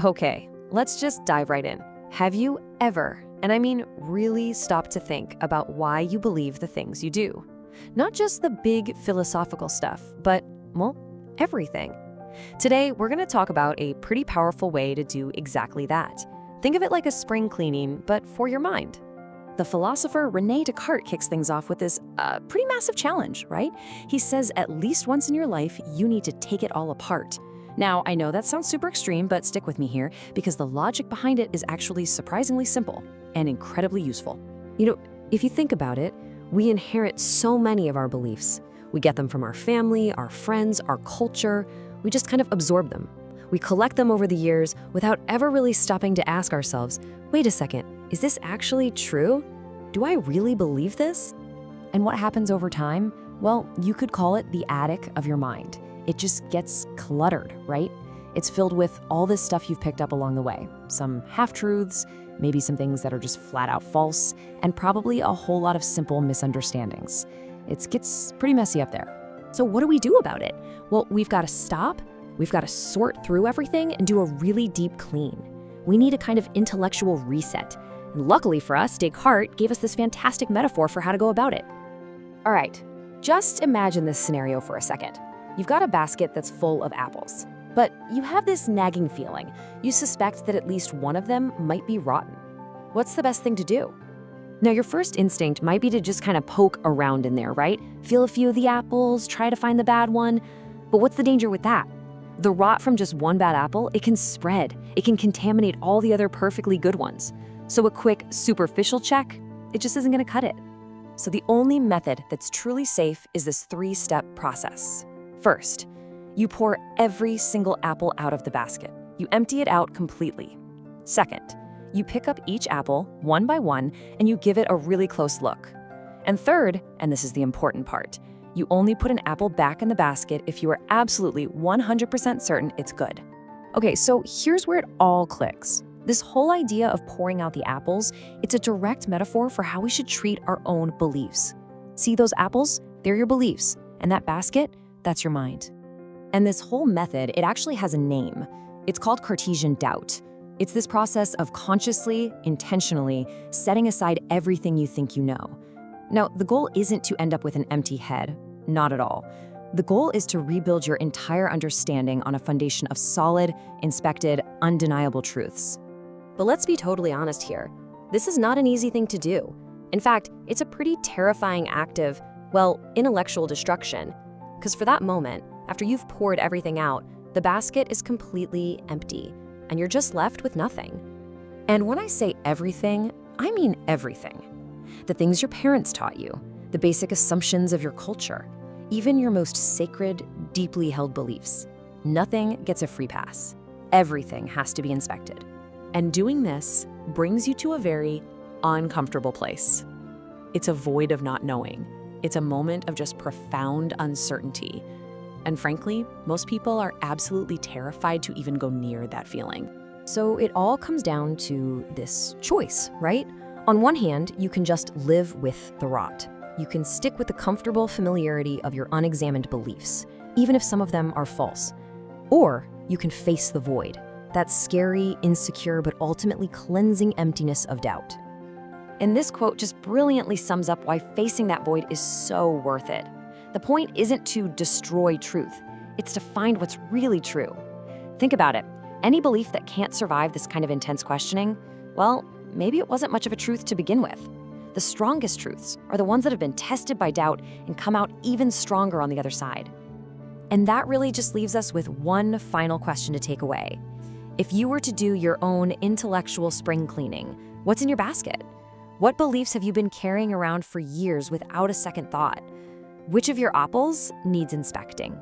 Okay, let's just dive right in. Have you ever, and I mean really, stopped to think about why you believe the things you do? Not just the big philosophical stuff, but, well, everything. Today, we're going to talk about a pretty powerful way to do exactly that. Think of it like a spring cleaning, but for your mind. The philosopher René Descartes kicks things off with this pretty massive challenge, right? He says at least once in your life, you need to take it all apart. Now, I know that sounds super extreme, but stick with me here because the logic behind it is actually surprisingly simple and incredibly useful. If you think about it, we inherit so many of our beliefs. We get them from our family, our friends, our culture. We just kind of absorb them. We collect them over the years without ever really stopping to ask ourselves, wait a second, is this actually true? Do I really believe this? And what happens over time? Well, you could call it the attic of your mind. It just gets cluttered, right? It's filled with all this stuff you've picked up along the way. Some half-truths, maybe some things that are just flat out false, and probably a whole lot of simple misunderstandings. It gets pretty messy up there. So what do we do about it? Well, we've got to stop, we've got to sort through everything and do a really deep clean. We need a kind of intellectual reset. And luckily for us, Descartes gave us this fantastic metaphor for how to go about it. All right, just imagine this scenario for a second. You've got a basket that's full of apples, but you have this nagging feeling. You suspect that at least one of them might be rotten. What's the best thing to do? Now, your first instinct might be to just kind of poke around in there, right? Feel a few of the apples, try to find the bad one. But what's the danger with that? The rot from just one bad apple, it can spread. It can contaminate all the other perfectly good ones. So a quick, superficial check, it just isn't gonna cut it. So the only method that's truly safe is this three-step process. First, you pour every single apple out of the basket. You empty it out completely. Second, you pick up each apple one by one and you give it a really close look. And third, and this is the important part, you only put an apple back in the basket if you are absolutely 100% certain it's good. Okay, so here's where it all clicks. This whole idea of pouring out the apples, it's a direct metaphor for how we should treat our own beliefs. See those apples? They're your beliefs. And that basket? That's your mind. And this whole method, it actually has a name. It's called Cartesian doubt. It's this process of consciously, intentionally setting aside everything you think you know. Now, the goal isn't to end up with an empty head. Not at all. The goal is to rebuild your entire understanding on a foundation of solid, inspected, undeniable truths. But let's be totally honest here. This is not an easy thing to do. In fact, it's a pretty terrifying act of, well, intellectual destruction. Because for that moment, after you've poured everything out, the basket is completely empty, and you're just left with nothing. And when I say everything, I mean everything. The things your parents taught you, the basic assumptions of your culture, even your most sacred, deeply held beliefs. Nothing gets a free pass. Everything has to be inspected. And doing this brings you to a very uncomfortable place. It's a void of not knowing. It's a moment of just profound uncertainty. And frankly, most people are absolutely terrified to even go near that feeling. So it all comes down to this choice, right? On one hand, you can just live with the rot. You can stick with the comfortable familiarity of your unexamined beliefs, even if some of them are false. Or you can face the void, that scary, insecure, but ultimately cleansing emptiness of doubt. And this quote just brilliantly sums up why facing that void is so worth it. The point isn't to destroy truth, it's to find what's really true. Think about it. Any belief that can't survive this kind of intense questioning, well, maybe it wasn't much of a truth to begin with. The strongest truths are the ones that have been tested by doubt and come out even stronger on the other side. And that really just leaves us with one final question to take away. If you were to do your own intellectual spring cleaning, what's in your basket? What beliefs have you been carrying around for years without a second thought? Which of your apples needs inspecting?